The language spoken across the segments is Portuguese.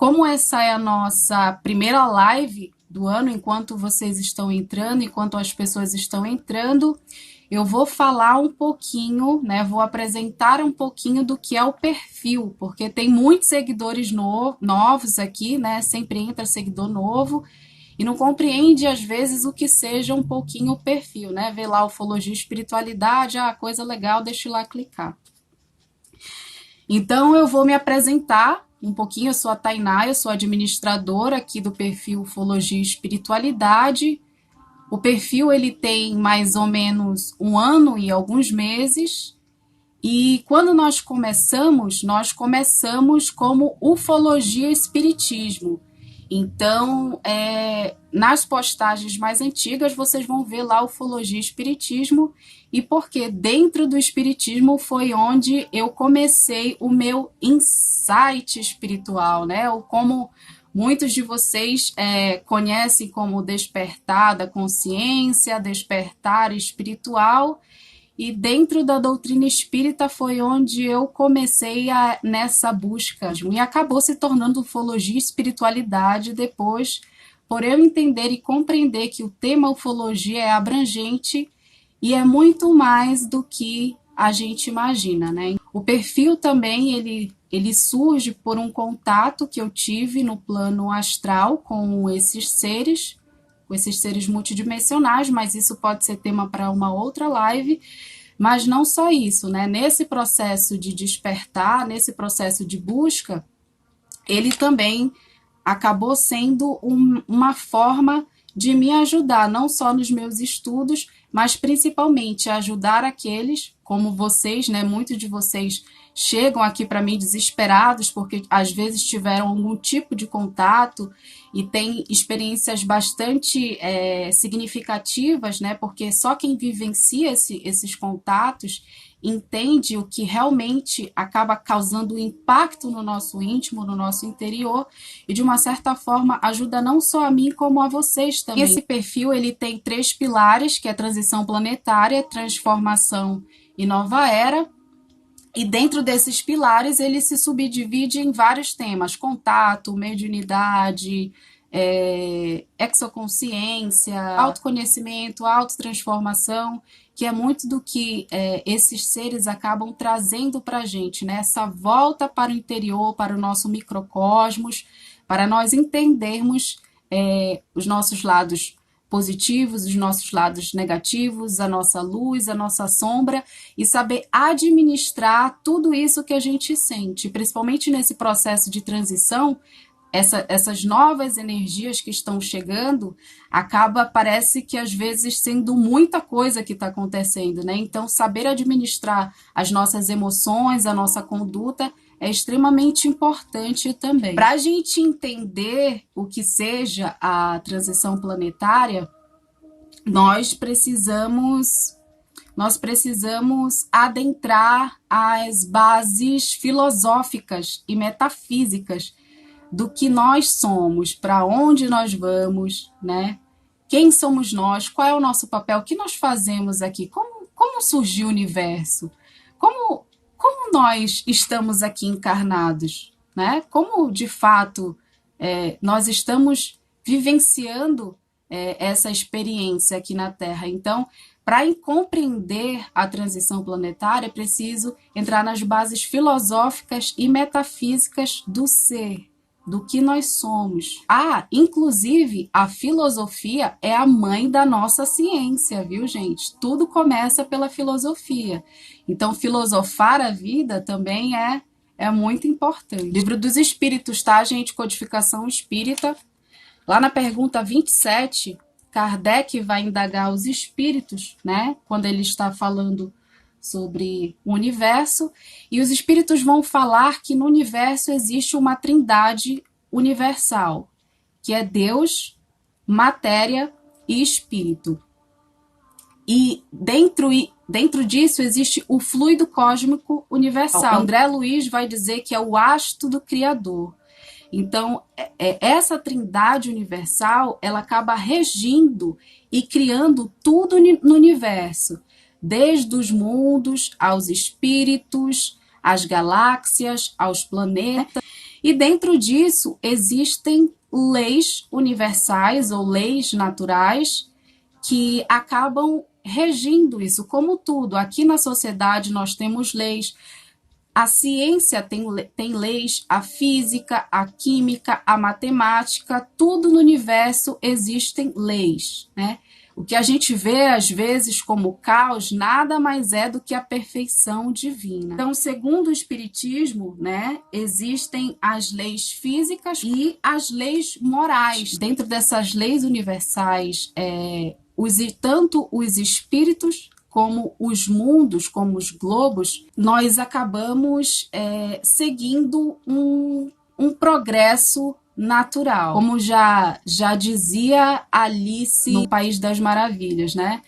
como essa é a nossa primeira live do ano, enquanto vocês estão entrando, enquanto as pessoas estão entrando, eu vou falar um pouquinho, né? Vou apresentar um pouquinho do que é o perfil, porque tem muitos seguidores novos aqui, né? Sempre entra seguidor novo e não compreende, às vezes, o que seja um pouquinho o perfil, né? Vê lá ufologia e espiritualidade, coisa legal, deixa eu lá clicar. Então, eu vou me apresentar um pouquinho. Eu sou a Tainá, eu sou administradora aqui do perfil Ufologia e Espiritualidade. O perfil ele tem mais ou menos 1 ano e alguns meses. E quando nós começamos como Ufologia e Espiritismo. Então, nas postagens mais antigas, vocês vão ver lá Ufologia e Espiritismo, e porque dentro do Espiritismo foi onde eu comecei o meu insight espiritual, né? Ou como muitos de vocês conhecem como despertar da consciência, despertar espiritual, e dentro da doutrina espírita foi onde eu comecei nessa busca. E acabou se tornando ufologia e espiritualidade depois, por eu entender e compreender que o tema ufologia é abrangente e é muito mais do que a gente imagina, né? O perfil também, ele surge por um contato que eu tive no plano astral com esses seres multidimensionais, mas isso pode ser tema para uma outra live. Mas não só isso, né? Nesse processo de despertar, nesse processo de busca, ele também acabou sendo uma forma de me ajudar, não só nos meus estudos, mas principalmente a ajudar aqueles, como vocês, né? Muitos de vocês chegam aqui para mim desesperados, porque às vezes tiveram algum tipo de contato e têm experiências bastante significativas, né? Porque só quem vivencia esses contatos entende o que realmente acaba causando impacto no nosso íntimo, no nosso interior, e de uma certa forma ajuda não só a mim, como a vocês também. Esse perfil ele tem 3 pilares, que é transição planetária, transformação e nova era. E dentro desses pilares ele se subdivide em vários temas: contato, mediunidade, exoconsciência, autoconhecimento, autotransformação, que é muito do que esses seres acabam trazendo para a gente, né? Essa volta para o interior, para o nosso microcosmos, para nós entendermos os nossos lados positivos, os nossos lados negativos, a nossa luz, a nossa sombra, e saber administrar tudo isso que a gente sente, principalmente nesse processo de transição. Essas novas energias que estão chegando, parece que às vezes sendo muita coisa que está acontecendo, né? Então, saber administrar as nossas emoções, a nossa conduta, é extremamente importante também. Para a gente entender o que seja a transição planetária, nós precisamos adentrar as bases filosóficas e metafísicas do que nós somos, para onde nós vamos, né? Quem somos nós, qual é o nosso papel, o que nós fazemos aqui, como surgiu o universo, como nós estamos aqui encarnados, né? Como, de fato, nós estamos vivenciando essa experiência aqui na Terra. Então, para compreender a transição planetária, é preciso entrar nas bases filosóficas e metafísicas do ser, do que nós somos. Inclusive, a filosofia é a mãe da nossa ciência, viu, gente? Tudo começa pela filosofia. Então, filosofar a vida também é muito importante. Livro dos Espíritos, tá, gente? Codificação Espírita. Lá na pergunta 27, Kardec vai indagar os espíritos, né? Quando ele está falando sobre o universo, e os espíritos vão falar que no universo existe uma trindade universal, que é Deus, matéria e espírito. E dentro disso existe o fluido cósmico universal. André Luiz vai dizer que é o hasto do Criador. Então, essa trindade universal, ela acaba regindo e criando tudo no universo, desde os mundos aos espíritos, às galáxias, aos planetas. E dentro disso existem leis universais ou leis naturais que acabam regindo isso, como tudo. Aqui na sociedade nós temos leis, a ciência tem leis, a física, a química, a matemática, tudo no universo existem leis, né? O que a gente vê, às vezes, como caos, nada mais é do que a perfeição divina. Então, segundo o Espiritismo, né, existem as leis físicas e as leis morais. Dentro dessas leis universais, tanto os espíritos como os mundos, como os globos, nós acabamos seguindo um progresso natural. Como já dizia Alice no País das Maravilhas, né?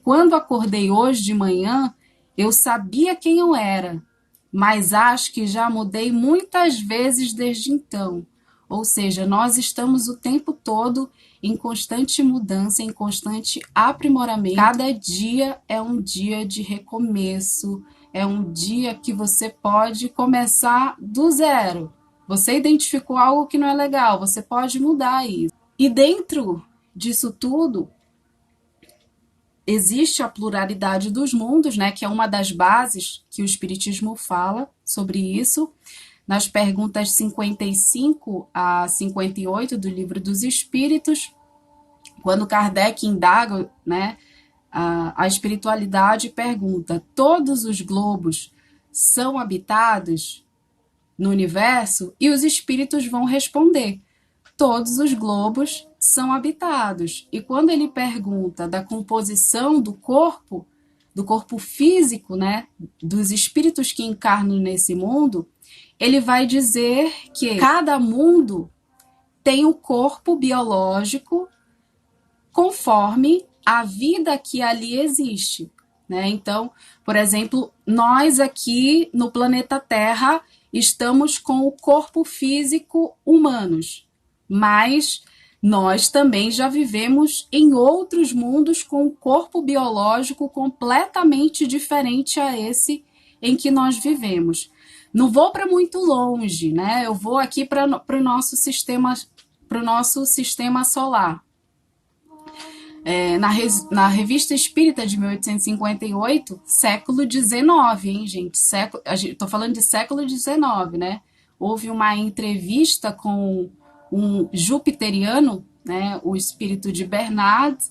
Quando acordei hoje de manhã, eu sabia quem eu era, mas acho que já mudei muitas vezes desde então. Ou seja, nós estamos o tempo todo em constante mudança, em constante aprimoramento. Cada dia é um dia de recomeço, é um dia que você pode começar do zero. Você identificou algo que não é legal, você pode mudar isso. E dentro disso tudo, existe a pluralidade dos mundos, né, que é uma das bases que o Espiritismo fala sobre isso. Nas perguntas 55 a 58 do Livro dos Espíritos, quando Kardec indaga, né, a espiritualidade, pergunta: todos os globos são habitados no universo? E os espíritos vão responder: todos os globos são habitados. E quando ele pergunta da composição do corpo físico, né, dos espíritos que encarnam nesse mundo, ele vai dizer que cada mundo tem o corpo biológico conforme a vida que ali existe, né? Então, por exemplo, nós aqui no planeta Terra estamos com o corpo físico humanos, mas nós também já vivemos em outros mundos com um corpo biológico completamente diferente a esse em que nós vivemos. Não vou para muito longe, né? Eu vou aqui para o nosso sistema solar. Na Revista Espírita de 1858, século XIX, hein, gente? Estou falando de século XIX, né? Houve uma entrevista com um jupiteriano, né, o espírito de Bernard,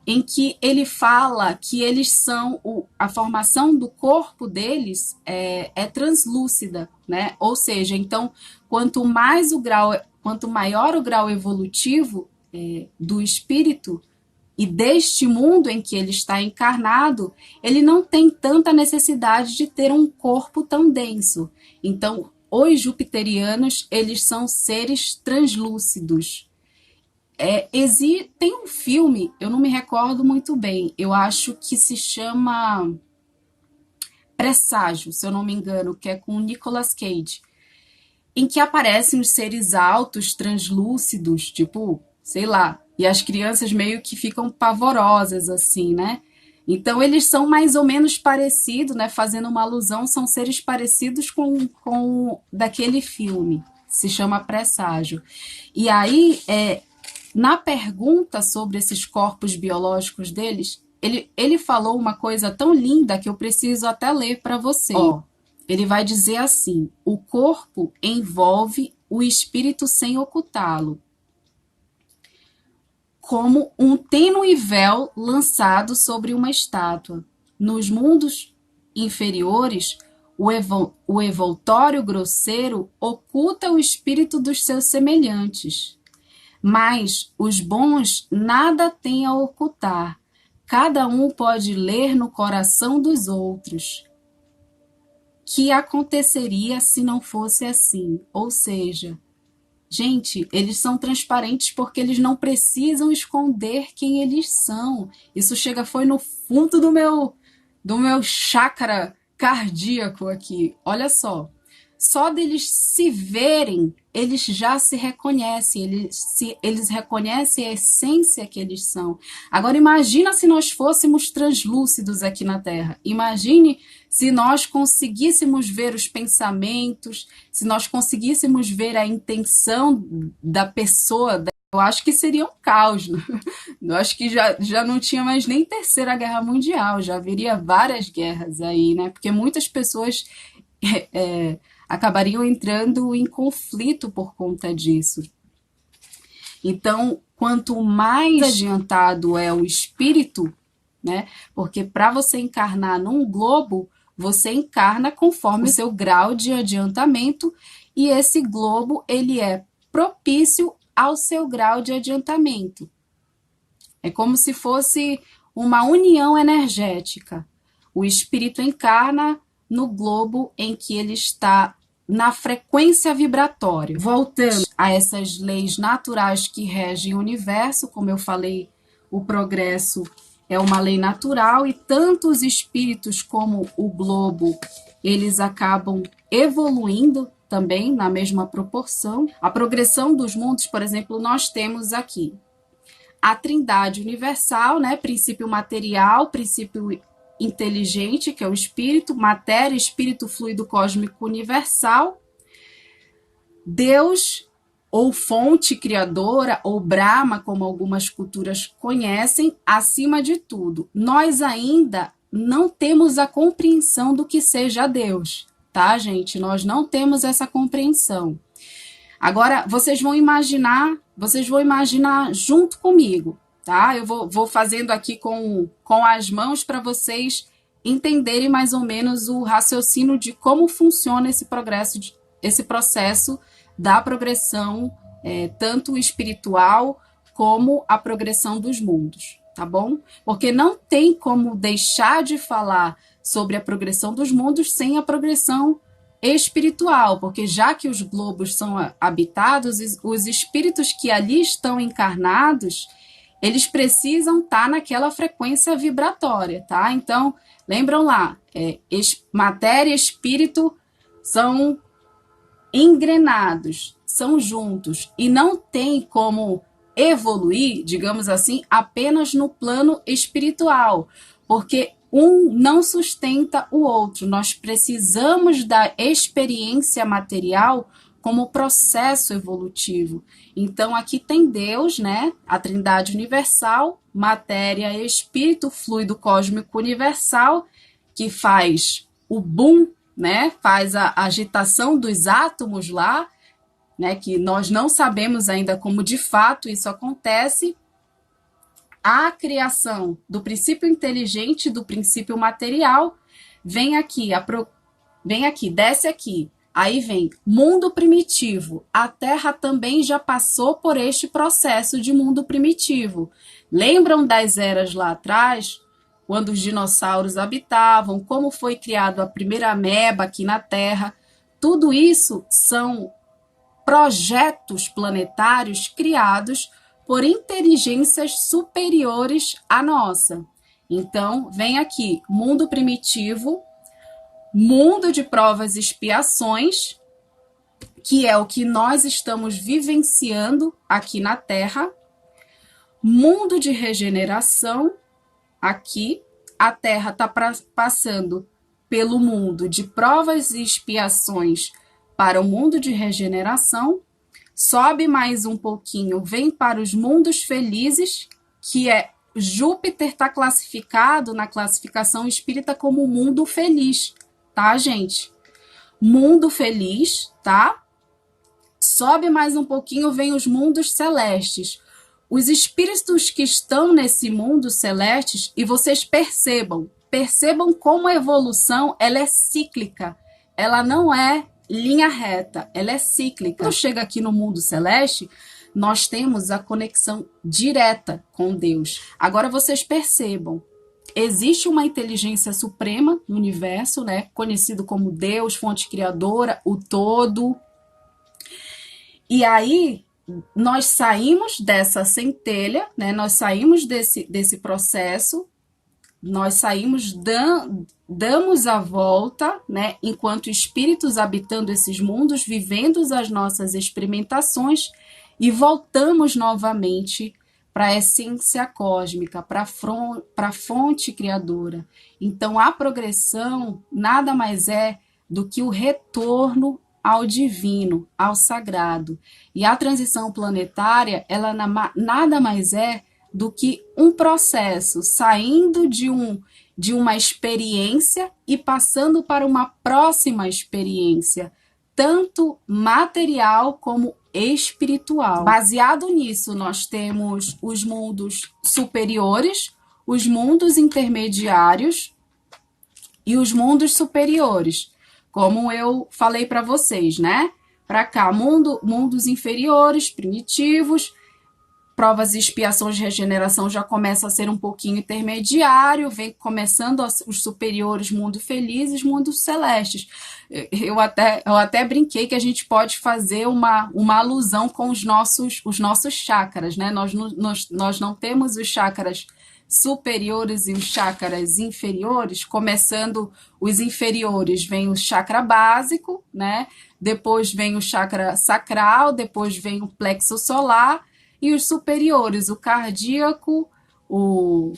em que ele fala que eles são, a formação do corpo deles é translúcida, né? Ou seja, então, quanto maior o grau evolutivo do espírito e deste mundo em que ele está encarnado, ele não tem tanta necessidade de ter um corpo tão denso. Então, os jupiterianos, eles são seres translúcidos. Tem um filme, eu não me recordo muito bem, eu acho que se chama Presságio, se eu não me engano, que é com o Nicolas Cage, em que aparecem os seres altos, translúcidos, tipo, sei lá, e as crianças meio que ficam pavorosas, assim, né? Então, eles são mais ou menos parecidos, né? Fazendo uma alusão, são seres parecidos com daquele filme, se chama Presságio. E aí, na pergunta sobre esses corpos biológicos deles, ele falou uma coisa tão linda que eu preciso até ler para você. Ele vai dizer assim: o corpo envolve o espírito sem ocultá-lo, como um tênue véu lançado sobre uma estátua. Nos mundos inferiores, o envoltório grosseiro oculta o espírito dos seus semelhantes. Mas os bons nada têm a ocultar. Cada um pode ler no coração dos outros. Que aconteceria se não fosse assim? Ou seja, gente, eles são transparentes porque eles não precisam esconder quem eles são. Isso foi no fundo do meu chakra cardíaco aqui. Olha só deles se verem eles já se reconhecem, eles reconhecem a essência que eles são. Agora, imagina se nós fôssemos translúcidos aqui na Terra. Imagine se nós conseguíssemos ver os pensamentos, se nós conseguíssemos ver a intenção da pessoa. Eu acho que seria um caos, né? Eu acho que já não tinha mais nem Terceira Guerra Mundial, já haveria várias guerras aí, né? Porque muitas pessoas acabariam entrando em conflito por conta disso. Então, quanto mais adiantado é o espírito, né? Porque para você encarnar num globo, você encarna conforme o seu grau de adiantamento, e esse globo ele é propício ao seu grau de adiantamento. É como se fosse uma união energética. O espírito encarna no globo em que ele está na frequência vibratória. Voltando a essas leis naturais que regem o universo, como eu falei, o progresso é uma lei natural, e tanto os espíritos como o globo, eles acabam evoluindo também na mesma proporção. A progressão dos mundos, por exemplo, nós temos aqui a Trindade universal, né? Princípio material, princípio inteligente, que é o espírito, matéria, espírito fluido cósmico universal, Deus ou fonte criadora, ou Brahma, como algumas culturas conhecem, acima de tudo. Nós ainda não temos a compreensão do que seja Deus, tá, gente? Nós não temos essa compreensão. Agora, vocês vão imaginar junto comigo, tá? Eu vou fazendo aqui com as mãos para vocês entenderem mais ou menos o raciocínio de como funciona esse processo da progressão, tanto espiritual como a progressão dos mundos, tá bom? Porque não tem como deixar de falar sobre a progressão dos mundos sem a progressão espiritual, porque já que os globos são habitados, os espíritos que ali estão encarnados, eles precisam estar naquela frequência vibratória, tá? Então, lembram lá, matéria e espírito são engrenados, são juntos, e não tem como evoluir, digamos assim, apenas no plano espiritual, porque um não sustenta o outro. Nós precisamos da experiência material como processo evolutivo. Então, aqui tem Deus, né? A Trindade universal, matéria e espírito, fluido cósmico universal, que faz o boom, né? Faz a agitação dos átomos lá, né? Que nós não sabemos ainda como de fato isso acontece. A criação do princípio inteligente, do princípio material, vem aqui, desce aqui. Aí vem mundo primitivo. A Terra também já passou por este processo de mundo primitivo. Lembram das eras lá atrás, quando os dinossauros habitavam, como foi criado a primeira ameba aqui na Terra? Tudo isso são projetos planetários criados por inteligências superiores à nossa. Então, vem aqui, mundo primitivo, mundo de provas e expiações, que é o que nós estamos vivenciando aqui na Terra, mundo de regeneração, aqui, a Terra está passando pelo mundo de provas e expiações para o mundo de regeneração, sobe mais um pouquinho, vem para os mundos felizes, que é Júpiter está classificado na classificação espírita como mundo feliz, tá, gente? Mundo feliz, tá? Sobe mais um pouquinho, vem os mundos celestes. Os espíritos que estão nesse mundo celestes, e vocês percebam como a evolução ela é cíclica, ela não é linha reta, ela é cíclica. Quando chega aqui no mundo celeste, nós temos a conexão direta com Deus. Agora vocês percebam, existe uma inteligência suprema no universo, né, conhecido como Deus, fonte criadora, o todo. E aí nós saímos dessa centelha, né, nós saímos desse processo Nós saímos, damos a volta, né, enquanto espíritos habitando esses mundos, vivendo as nossas experimentações, e voltamos novamente para a essência cósmica, para a fonte criadora. Então, a progressão nada mais é do que o retorno ao divino, ao sagrado. E a transição planetária, ela nada mais é do que um processo, saindo de uma experiência e passando para uma próxima experiência, tanto material como espiritual. Baseado nisso, nós temos os mundos superiores, os mundos intermediários e os mundos superiores, como eu falei para vocês, né? Para cá, mundos inferiores, primitivos, provas e expiações de regeneração já começa a ser um pouquinho intermediário, vem começando os superiores, mundo felizes, mundos celestes. Eu até brinquei que a gente pode fazer uma alusão com os nossos chakras, né? Nós não temos os chakras superiores e os chakras inferiores. Começando os inferiores, vem o chakra básico, né? Depois vem o chakra sacral, depois vem o plexo solar, e os superiores, o cardíaco, o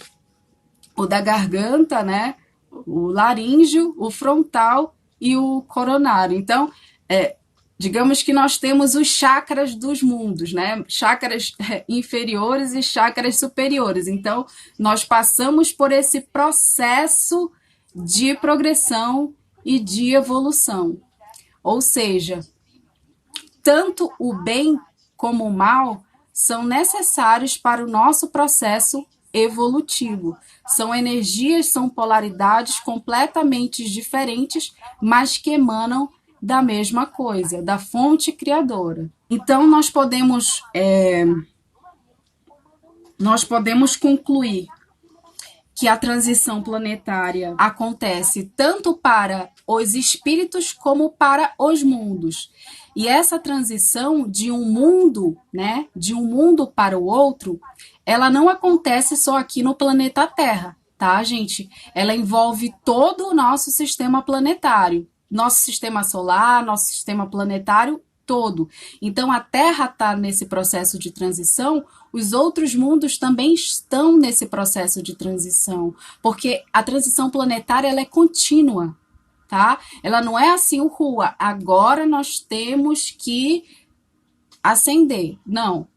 da garganta, né? O laríngeo, o frontal e o coronário. Então, digamos que nós temos os chakras dos mundos, né? Chakras inferiores e chakras superiores. Então, nós passamos por esse processo de progressão e de evolução. Ou seja, tanto o bem como o mal são necessários para o nosso processo evolutivo. São energias, são polaridades completamente diferentes, mas que emanam da mesma coisa, da fonte criadora. Então, nós podemos concluir que a transição planetária acontece tanto para os espíritos como para os mundos. E essa transição de um mundo, né, de um mundo para o outro, ela não acontece só aqui no planeta Terra, tá, gente? Ela envolve todo o nosso sistema planetário, nosso sistema solar, nosso sistema planetário todo. Então, a Terra está nesse processo de transição, os outros mundos também estão nesse processo de transição, porque a transição planetária ela é contínua, tá? Ela não é assim, rua, agora nós temos que ascender. Não.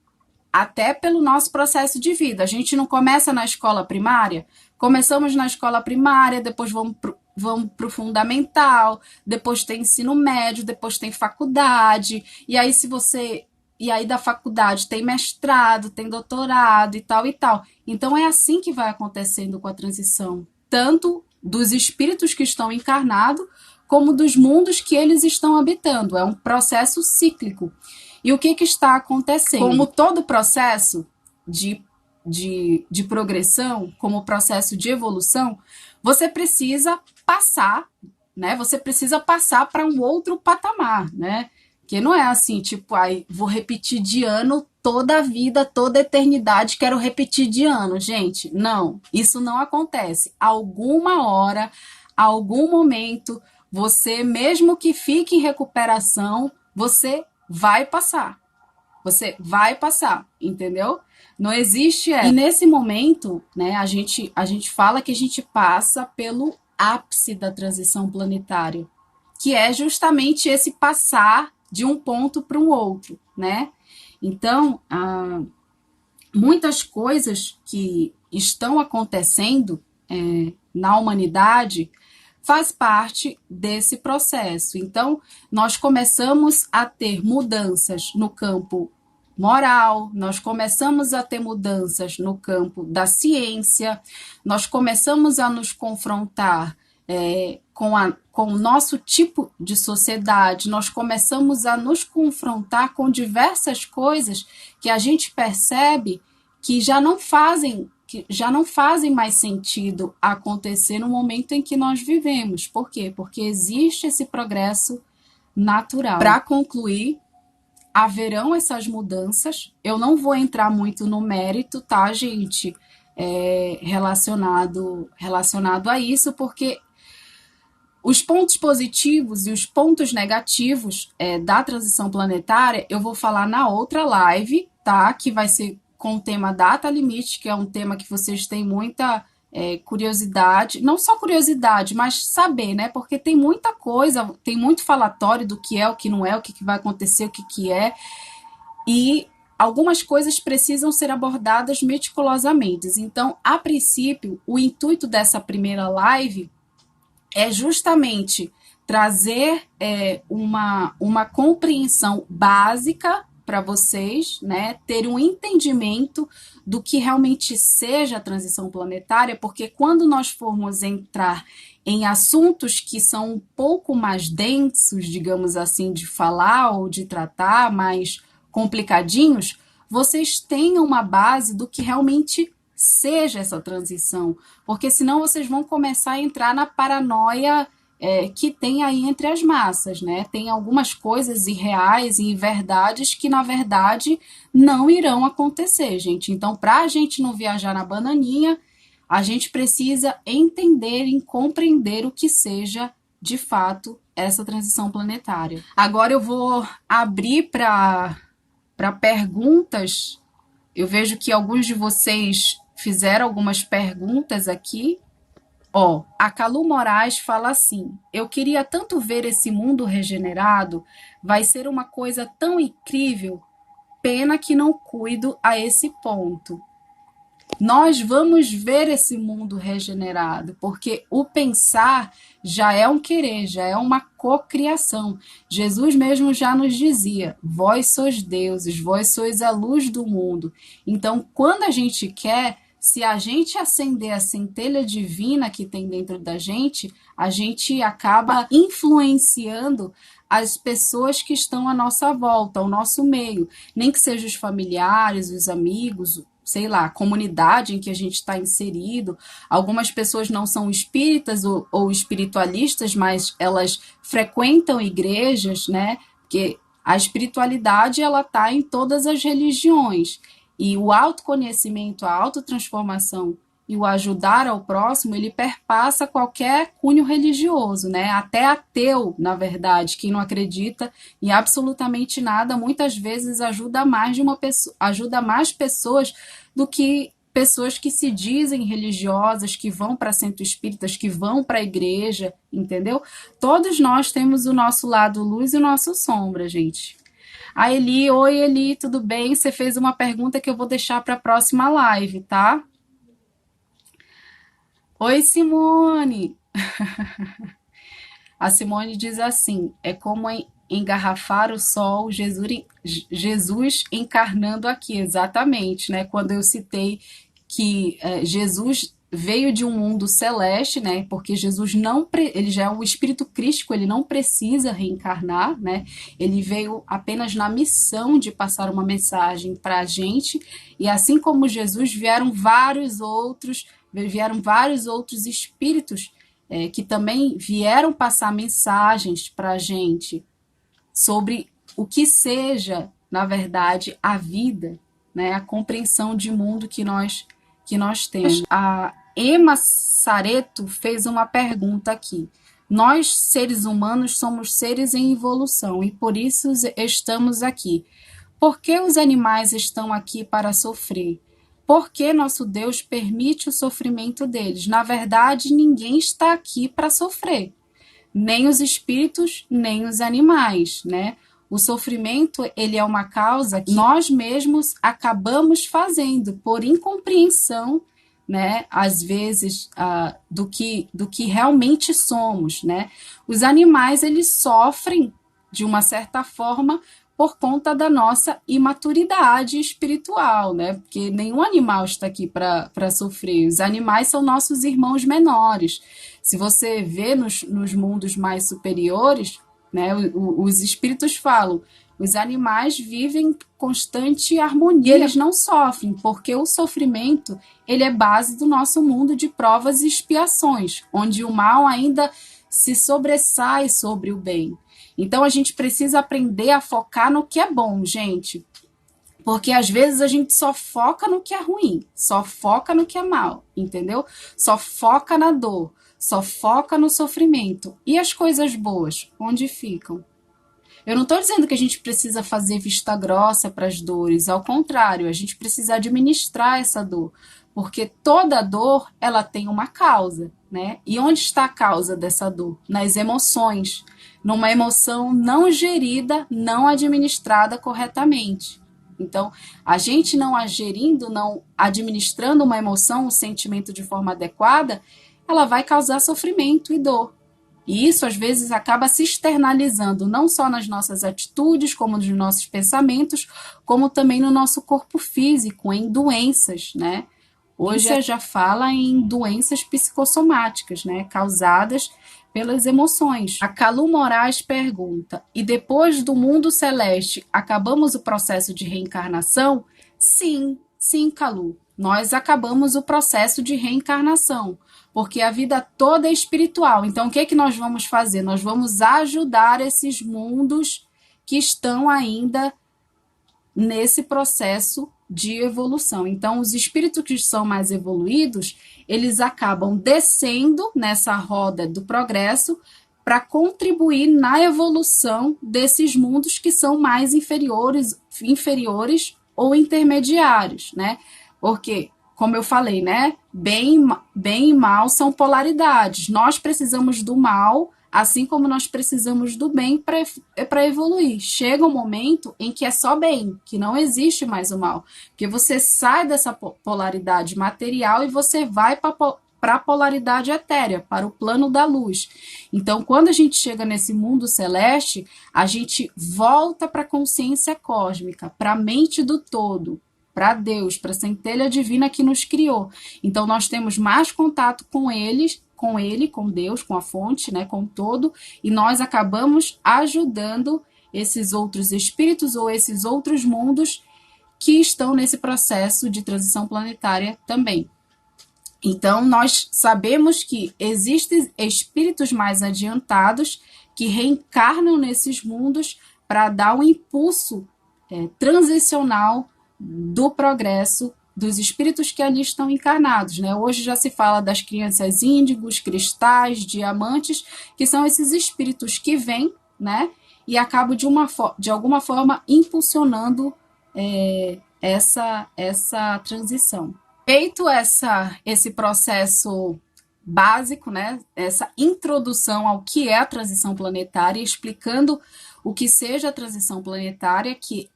Até pelo nosso processo de vida. A gente não começa na escola primária? Começamos na escola primária, depois vamos para o fundamental, depois tem ensino médio, depois tem faculdade, e aí da faculdade tem mestrado, tem doutorado e tal e tal. Então é assim que vai acontecendo com a transição, tanto dos espíritos que estão encarnados, como dos mundos que eles estão habitando. É um processo cíclico. E o que está acontecendo? Como todo processo de progressão, como processo de evolução, você precisa passar, né? Você precisa passar para um outro patamar, né? Que não é assim, tipo, aí vou repetir de ano toda a vida, toda a eternidade, quero repetir de ano. Gente, não, isso não acontece. Alguma hora, algum momento, você, mesmo que fique em recuperação, você vai passar. Você vai passar, entendeu? Não existe E nesse momento, né, a gente fala que a gente passa pelo ápice da transição planetária, que é justamente esse passar de um ponto para um outro, né? Então, muitas coisas que estão acontecendo na humanidade faz parte desse processo. Então, nós começamos a ter mudanças no campo moral, nós começamos a ter mudanças no campo da ciência, nós começamos a nos confrontar com o nosso tipo de sociedade, nós começamos a nos confrontar com diversas coisas que a gente percebe que já não fazem mais sentido acontecer no momento em que nós vivemos. Por quê? Porque existe esse progresso natural. Para concluir, haverão essas mudanças. Eu não vou entrar muito no mérito, tá, gente? relacionado a isso, porque os pontos positivos e os pontos negativos da transição planetária eu vou falar na outra live, tá? Que vai ser com o tema data limite, que é um tema que vocês têm muita curiosidade, não só curiosidade, mas saber, né? Porque tem muita coisa, tem muito falatório do que é, o que não é, o que vai acontecer, o que é, e algumas coisas precisam ser abordadas meticulosamente. Então, a princípio, o intuito dessa primeira live é justamente trazer uma compreensão básica para vocês, né, ter um entendimento do que realmente seja a transição planetária, porque quando nós formos entrar em assuntos que são um pouco mais densos, digamos assim, de falar ou de tratar, mais complicadinhos, vocês tenham uma base do que realmente seja essa transição, porque senão vocês vão começar a entrar na paranoia que tem aí entre as massas, né? Tem algumas coisas irreais e verdades que, na verdade, não irão acontecer, gente. Então, para a gente não viajar na bananinha, a gente precisa entender e compreender o que seja, de fato, essa transição planetária. Agora eu vou abrir para perguntas. Eu vejo que alguns de vocês fizeram algumas perguntas aqui. Ó, a Calu Moraes fala assim: eu queria tanto ver esse mundo regenerado, vai ser uma coisa tão incrível, pena que não cuido a esse ponto. Nós vamos ver esse mundo regenerado, porque o pensar já é um querer, já é uma cocriação. Jesus mesmo já nos dizia: vós sois deuses, vós sois a luz do mundo. Então, quando a gente quer, se a gente acender a centelha divina que tem dentro da gente, a gente acaba influenciando as pessoas que estão à nossa volta, ao nosso meio, nem que sejam os familiares, os amigos, sei lá, a comunidade em que a gente está inserido. Algumas pessoas não são espíritas ou espiritualistas, mas elas frequentam igrejas, né? Porque a espiritualidade ela está em todas as religiões. E o autoconhecimento, a autotransformação e o ajudar ao próximo, ele perpassa qualquer cunho religioso, né? Até ateu, na verdade, quem não acredita em absolutamente nada, muitas vezes ajuda mais de uma pessoa, ajuda mais pessoas do que pessoas que se dizem religiosas, que vão para centro espíritas, que vão para a igreja, entendeu? Todos nós temos o nosso lado luz e o nosso sombra, gente. A Eli, oi Eli, tudo bem? Você fez uma pergunta que eu vou deixar para a próxima live, tá? Oi, Simone! A Simone diz assim: é como engarrafar o sol, Jesus encarnando aqui, exatamente, né? Quando eu citei que Jesus veio de um mundo celeste, né? Porque Jesus não, ele já é o Espírito Crístico, ele não precisa reencarnar, né? Ele veio apenas na missão de passar uma mensagem para a gente, e assim como Jesus vieram vários outros espíritos que também vieram passar mensagens para a gente sobre o que seja, na verdade, a vida, né? A compreensão de mundo que nós temos. A Emma Sareto fez uma pergunta aqui. Nós, seres humanos, somos seres em evolução e por isso estamos aqui. Por que os animais estão aqui para sofrer? Por que nosso Deus permite o sofrimento deles? Na verdade, ninguém está aqui para sofrer, nem os espíritos, nem os animais, né? O sofrimento, ele é uma causa que nós mesmos acabamos fazendo por incompreensão, né? Às vezes, do que realmente somos, né? Os animais, eles sofrem de uma certa forma por conta da nossa imaturidade espiritual, né? Porque nenhum animal está aqui para sofrer. Os animais são nossos irmãos menores. Se você vê nos mundos mais superiores, né, os espíritos falam, os animais vivem em constante harmonia, eles não sofrem, porque o sofrimento ele é base do nosso mundo de provas e expiações, onde o mal ainda se sobressai sobre o bem. Então a gente precisa aprender a focar no que é bom, gente. Porque às vezes a gente só foca no que é ruim, só foca no que é mal, entendeu? Só foca na dor, só foca no sofrimento. E as coisas boas, onde ficam? Eu não estou dizendo que a gente precisa fazer vista grossa para as dores, ao contrário, a gente precisa administrar essa dor, porque toda dor ela tem uma causa, né? E onde está a causa dessa dor? Nas emoções, numa emoção não gerida, não administrada corretamente. Então, a gente não gerindo, não administrando uma emoção, um sentimento de forma adequada, ela vai causar sofrimento e dor. E isso, às vezes, acaba se externalizando não só nas nossas atitudes, como nos nossos pensamentos, como também no nosso corpo físico, em doenças, né? Hoje a já fala em doenças psicossomáticas, né? Causadas pelas emoções. A Calu Moraes pergunta: e depois do mundo celeste, acabamos o processo de reencarnação? Sim, sim, Calu. Nós acabamos o processo de reencarnação, porque a vida toda é espiritual. Então, o que é que nós vamos fazer? Nós vamos ajudar esses mundos que estão ainda nesse processo de evolução. Então, os espíritos que são mais evoluídos, eles acabam descendo nessa roda do progresso para contribuir na evolução desses mundos que são mais inferiores ou intermediários, né? Porque, como eu falei, né? Bem e mal são polaridades. Nós precisamos do mal, assim como nós precisamos do bem para evoluir. Chega um momento em que é só bem, que não existe mais o mal. Porque você sai dessa polaridade material e você vai para a polaridade etérea, para o plano da luz. Então, quando a gente chega nesse mundo celeste, a gente volta para a consciência cósmica, para a mente do todo, para Deus, para a centelha divina que nos criou. Então, nós temos mais contato com eles, com Deus, com a fonte, né, com o todo, e nós acabamos ajudando esses outros espíritos ou esses outros mundos que estão nesse processo de transição planetária também. Então, nós sabemos que existem espíritos mais adiantados que reencarnam nesses mundos para dar um impulso transicional do progresso dos espíritos que ali estão encarnados, né? Hoje já se fala das crianças índigos, cristais, diamantes, que são esses espíritos que vêm, né? E acabam de alguma forma impulsionando essa transição. Feito esse processo básico, né? Essa introdução ao que é a transição planetária, explicando o que seja a transição planetária, que,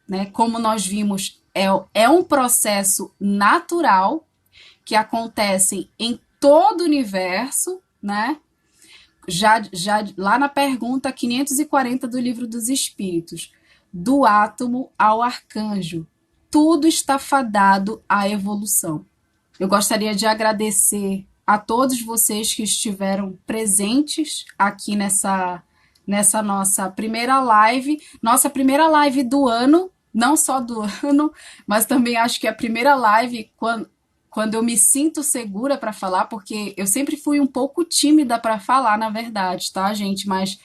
né, como nós vimos, é um processo natural que acontece em todo o universo, né? Já lá na pergunta 540 do Livro dos Espíritos, do átomo ao arcanjo, tudo está fadado à evolução. Eu gostaria de agradecer a todos vocês que estiveram presentes aqui nessa nossa primeira live do ano, não só do ano, mas também acho que é a primeira live quando eu me sinto segura para falar, porque eu sempre fui um pouco tímida para falar, na verdade, tá, gente? Mas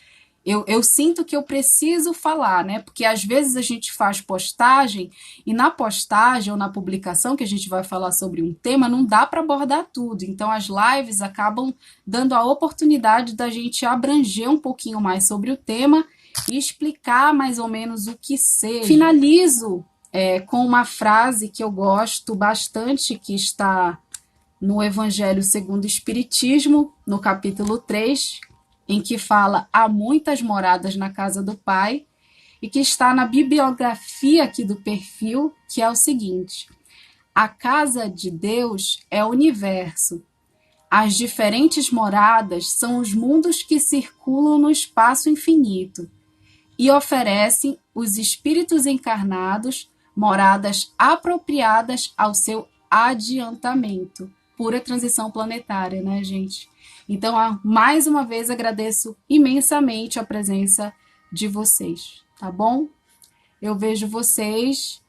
eu sinto que eu preciso falar, né? Porque às vezes a gente faz postagem e na postagem ou na publicação que a gente vai falar sobre um tema, não dá para abordar tudo. Então as lives acabam dando a oportunidade da gente abranger um pouquinho mais sobre o tema e explicar mais ou menos o que seja. Finalizo com uma frase que eu gosto bastante, que está no Evangelho segundo o Espiritismo, no capítulo 3, em que fala: há muitas moradas na casa do Pai, e que está na bibliografia aqui do perfil, que é o seguinte: a casa de Deus é o universo. As diferentes moradas são os mundos que circulam no espaço infinito e oferecem os espíritos encarnados moradas apropriadas ao seu adiantamento. Pura transição planetária, né, gente? Então, mais uma vez, agradeço imensamente a presença de vocês, tá bom? Eu vejo vocês